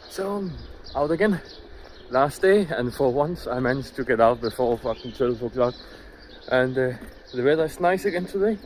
So I'm out again, last day, and for once I managed to get out before fucking 12 o'clock. And the weather is nice again today.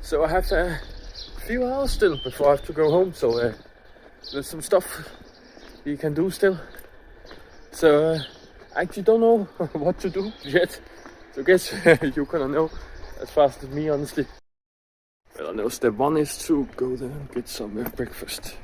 So I have a few hours still before I have to go home. So there's some stuff you can do still. So I actually don't know what to do yet. So guess you're gonna know as fast as me, honestly. Well, I know step one is to go there and get some breakfast.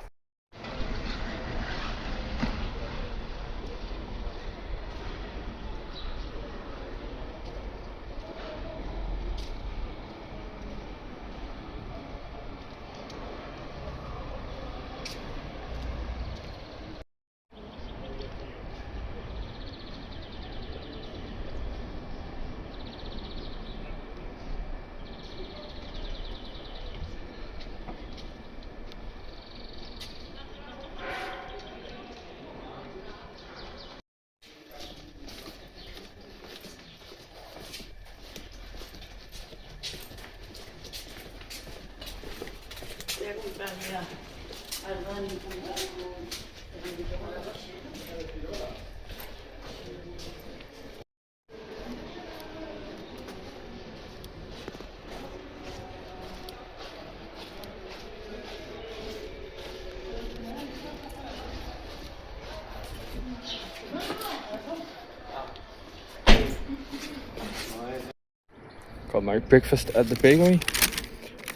Got my breakfast at the bakery.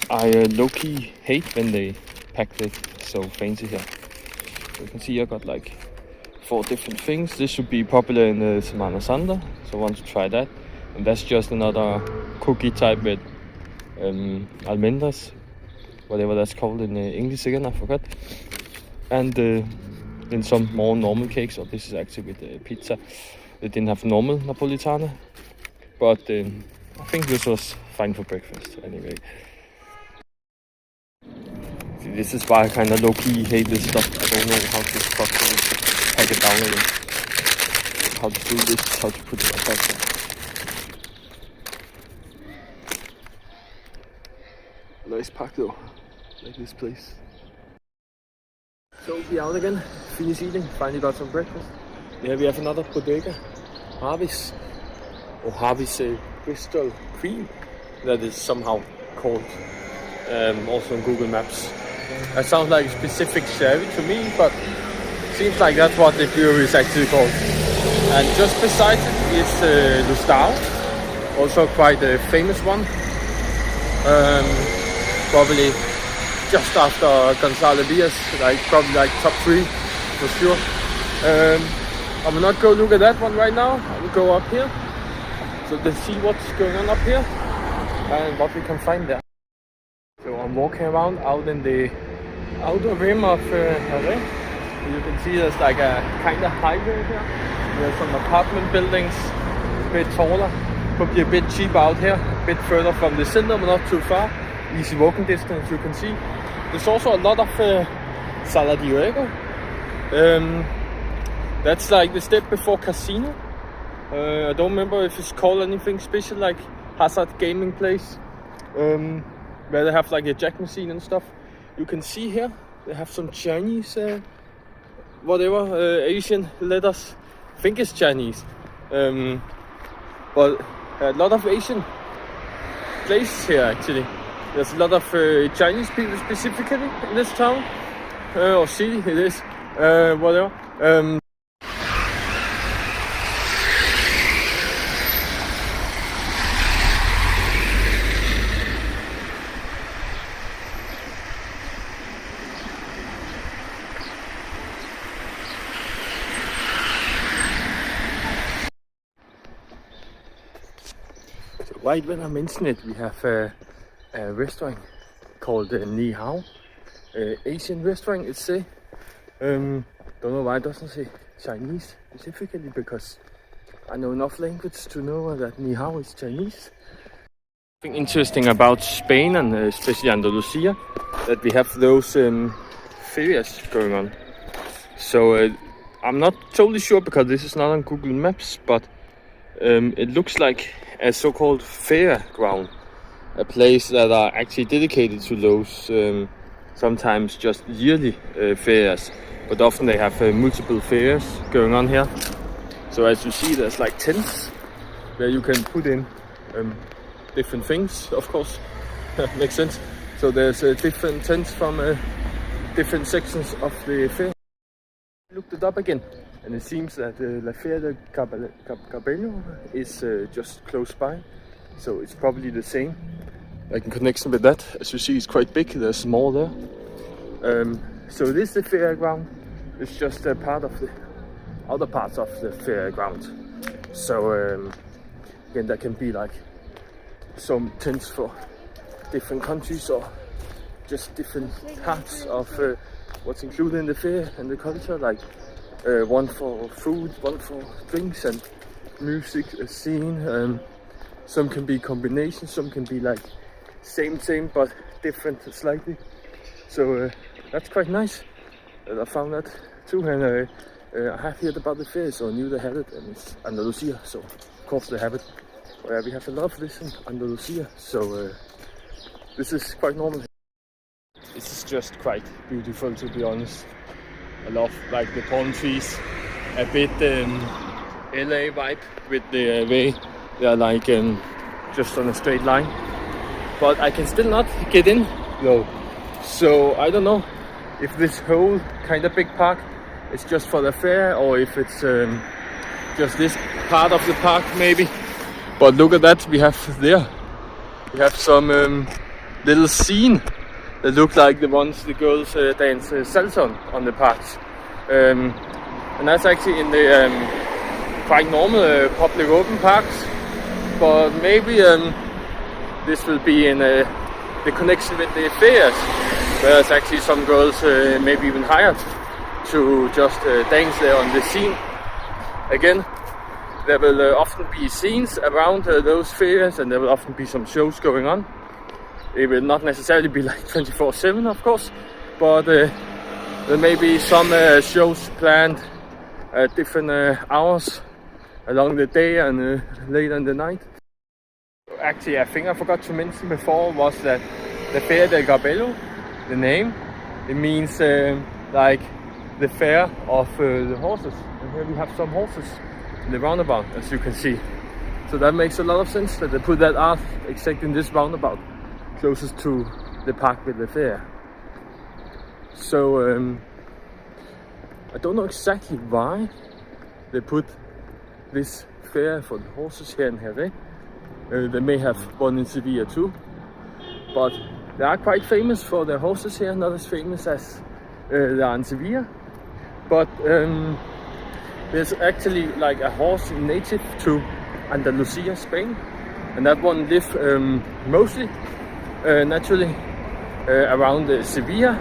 I low-key hate when they pack it so fancy here. You can see I got like 4 different things. This should be popular in the Semana Santa, so I want to try that. And that's just another cookie type with almendras, whatever that's called in English again, I forgot. And then some more normal cakes. Oh, this is actually with pizza. They didn't have normal Napolitana, but I think this was fine for breakfast anyway. See, this is why I kind of low-key hate this stuff. I don't know how to properly pack it down again. How to do this, how to put it back there. Nice pack though, like this place. So we out again, finished eating, finally got some breakfast. Here we have another bodega, Harvey's, or Harvey's Bristol Cream, that is somehow called, also on Google Maps. That sounds like a specific sherry to me, but seems like that's what the brewery is actually called. And just beside it is Lustau, also quite a famous one. Probably just after Gonzalo Diaz, probably like top 3 for sure. I will not go look at that one right now. I will go up here, so let's see what's going on up here and what we can find there. So I'm walking around out in the outer rim of Jerez. You can see there's like a kind of highway here. There's some apartment buildings, a bit taller, probably a bit cheaper out here, a bit further from the center, but not too far. Easy walking distance, you can see. There's also a lot of Sala de Diego. That's like the step before casino. I don't remember if it's called anything special, like hazard gaming place, where they have like a jack machine and stuff. You can see here they have some Chinese, Asian letters. I think it's Chinese, but a lot of Asian places here actually. There's a lot of Chinese people specifically in this town, or city it is, whatever. So right when I mention it, we have a restaurant called Ni Hao, Asian restaurant it's say. Don't know why it doesn't say Chinese specifically, because I know enough language to know that Ni Hao is Chinese. Something interesting about Spain and especially Andalusia, that we have those ferias going on. So I'm not totally sure because this is not on Google Maps, but it looks like a so-called fair ground, a place that are actually dedicated to those sometimes just yearly fairs, but often they have multiple fairs going on here. So as you see, there's like tents where you can put in different things, of course. Makes sense. So there's different tents from different sections of the fair. I looked it up again, and it seems that La Feria del Cabello is just close by. So it's probably the same, like in connection with that. As you see, it's quite big. There's more there. So this is the fairground. It's just a part of the other parts of the fairground. So again, there can be like some tents for different countries or just different parts of what's included in the fair and the culture. Like one for food, one for drinks and music, a scene. Some can be combinations, some can be like same but different slightly. So that's quite nice. I found that too, and I have heard about the fair, so I knew they had it, and it's Andalusia, so of course they have it. We have a lot of this in Andalusia, so this is quite normal. This is just quite beautiful, to be honest. I love like the palm trees, a bit LA vibe with the way they are like just on a straight line, but I can still not get in though. So I don't know if this whole kind of big park is just for the fair or if it's just this part of the park maybe. But look at that, we have some little scene that look like the ones the girls dance salsa on the parks, and that's actually in the quite normal public open parks. But maybe this will be in the connection with the fairs, where there's actually some girls maybe even hired to just dance there on the scene. Again, there will often be scenes around those fairs, and there will often be some shows going on. It will not necessarily be like 24/7, of course, but there may be some shows planned at different hours along the day and later in the night. Actually, I think I forgot to mention before was that the Feria del Cabello, the name, it means like the fair of the horses. And here we have some horses in the roundabout, as you can see. So that makes a lot of sense that they put that art exactly in this roundabout, closest to the park with the fair. So I don't know exactly why they put this fair for the horses here in Jerez. They may have one in Sevilla too, but they are quite famous for their horses here, not as famous as they are in Sevilla. But there's actually like a horse native to Andalusia, Spain, and that one lives mostly naturally around Sevilla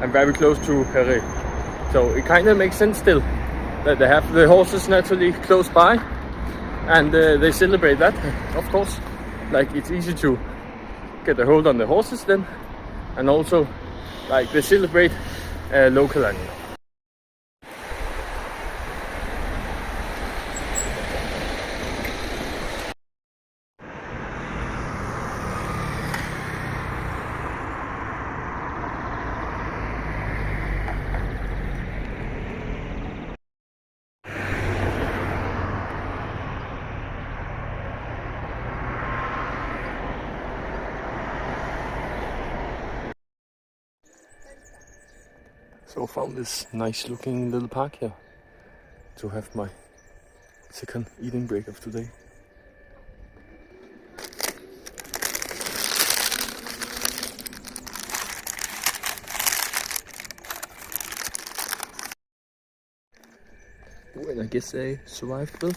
and very close to Jerez. So it kind of makes sense still that they have the horses naturally close by, and they celebrate that, of course. Like it's easy to get a hold on the horses then, and also like they celebrate local animals. So I found this nice looking little park here to have my second eating break of today. Oh, and I guess I survived well.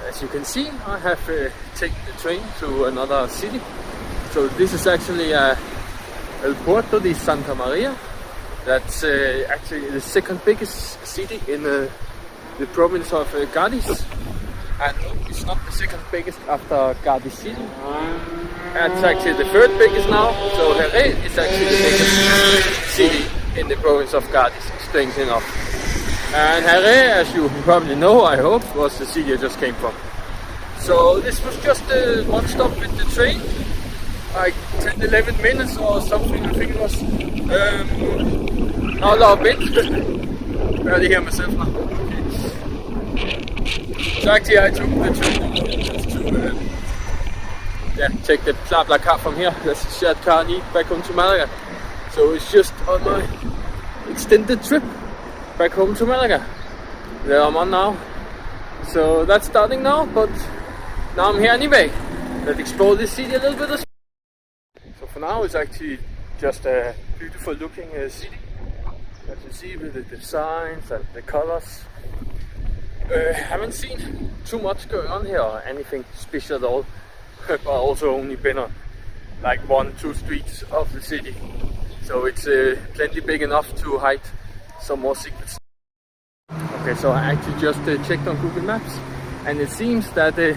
As you can see, I have taken the train to another city. So this is actually El Puerto de Santa Maria. That's actually the second biggest city in the province of Cádiz. And it's not the second biggest after Cádiz City. It's actually the third biggest now. So Jerez is actually the biggest city in the province of Cádiz, strange enough. And Jerez, as you probably know, I hope, was the city I just came from. So this was just one stop with the train, like 10-11 minutes or something, I think it was. Not a bit. Barely hear myself now. Okay. So actually I took the train just to take the blah car from here. That's a shared car I need back home to Malaga. So it's just on my extended trip back home to Malaga that I'm on now. So that's starting now, but now I'm here anyway. Let's explore this city a little bit as well. So for now it's actually just a beautiful looking city. As you see with the designs and the colors. Haven't seen too much going on here or anything special at all. But also only been on like 1-2 streets of the city. So it's plenty big enough to hide some more secrets. Okay, so I actually just checked on Google Maps, and it seems that the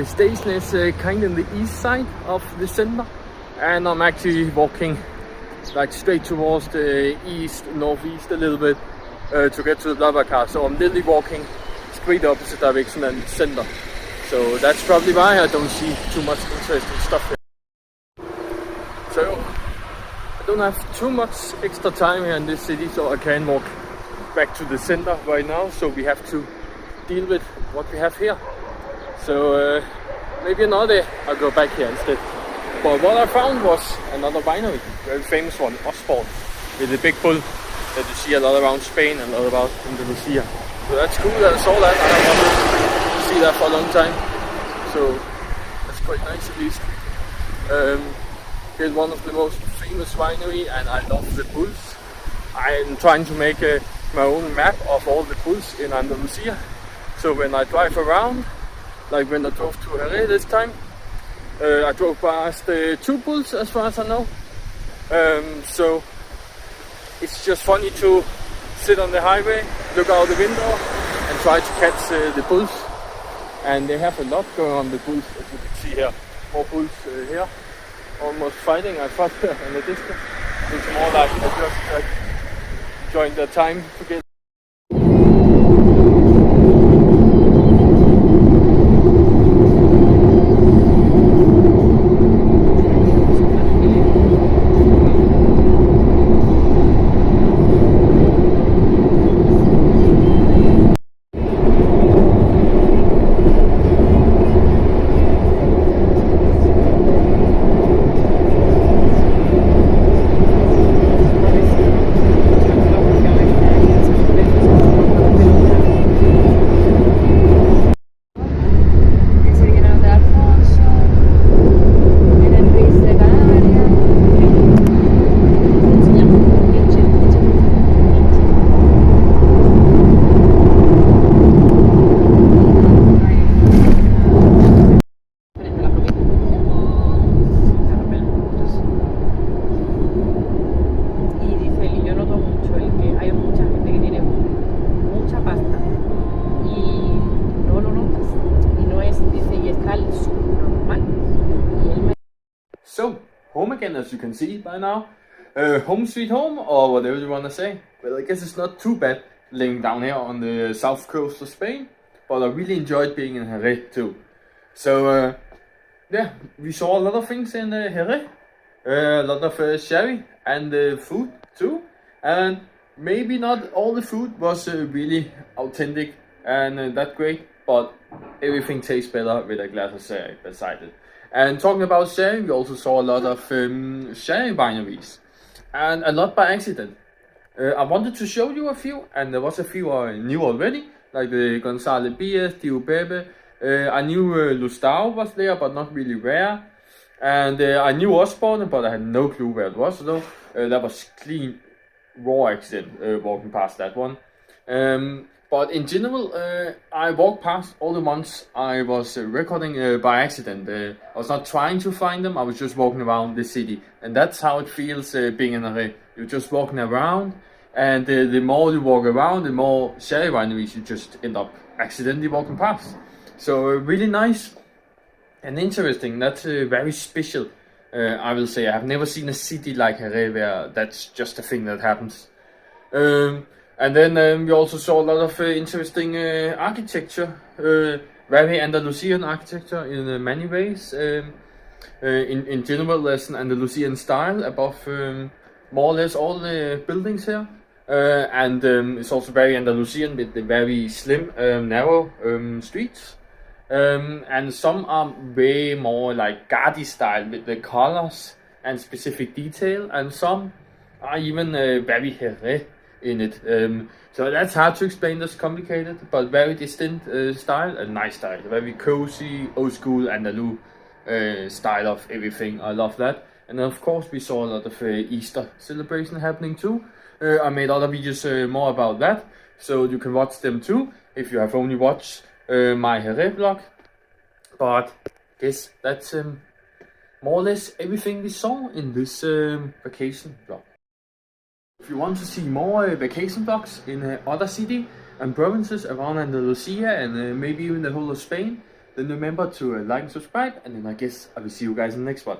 station is kind of in the east side of the center, and I'm actually walking like straight towards the east, northeast a little bit to get to the BlaBlaCar. So I'm literally walking straight opposite direction than the center. So that's probably why I don't see too much interesting stuff here. So I don't have too much extra time here in this city, so I can walk back to the center right now. So we have to deal with what we have here. So maybe another day I'll go back here instead. But what I found was another winery, very famous one, Osborne, with a big bull that you see a lot around Spain and a lot about Indonesia. So that's cool that I saw that. I wanted to see that for a long time. So that's quite nice at least. It's one of the most famous winery, and I love the bulls. I'm trying to make my own map of all the bulls in Andalusia. So when I drive around, like when I drove to Jerez this time, I drove past 2 bulls as far as I know. So it's just funny to sit on the highway, look out the window and try to catch the bulls. And they have a lot going on with bulls, as you can see here. More bulls here, almost fighting. I thought in the distance. It's more like they just enjoying their time together. So, home again, as you can see by now. Home sweet home, or whatever you want to say. Well, I guess it's not too bad living down here on the south coast of Spain. But I really enjoyed being in Jerez too. So, yeah, we saw a lot of things in Jerez. A lot of sherry and food too. And maybe not all the food was really authentic and that great, but everything tastes better with a glass of sherry beside it. And talking about sherry, we also saw a lot of sherry wineries, and a lot by accident. I wanted to show you a few, and there was a few I knew already, like the González Bias, Tio Bebe. I knew Lustau was there, but not really where. And I knew Osborne, but I had no clue where it was though. That was clean, raw accident walking past that one. But in general, I walked past all the ones I was recording by accident. I was not trying to find them, I was just walking around the city. And that's how it feels being in Jerez. You're just walking around, and the more you walk around, the more sherry wineries you just end up accidentally walking past. So really nice and interesting. That's very special. I will say I have never seen a city like Jerez where that's just a thing that happens. And then we also saw a lot of interesting architecture, very Andalusian architecture in many ways. In general, there's an Andalusian style above more or less all the buildings here. And it's also very Andalusian with the very slim, narrow streets. And some are way more like Gaudi style with the colors and specific detail, and some are even very Jerez in it. So that's hard to explain, that's complicated, but very distinct style, a nice style, very cozy, old school Andalou style of everything. I love that. And then of course we saw a lot of Easter celebration happening too. I made other videos more about that, so you can watch them too if you have only watched my Jerez vlog. But yes, that's more or less everything we saw in this vacation vlog. If you want to see more vacation vlogs in other cities and provinces around Andalusia and maybe even the whole of Spain, then remember to like and subscribe, and then I guess I will see you guys in the next one.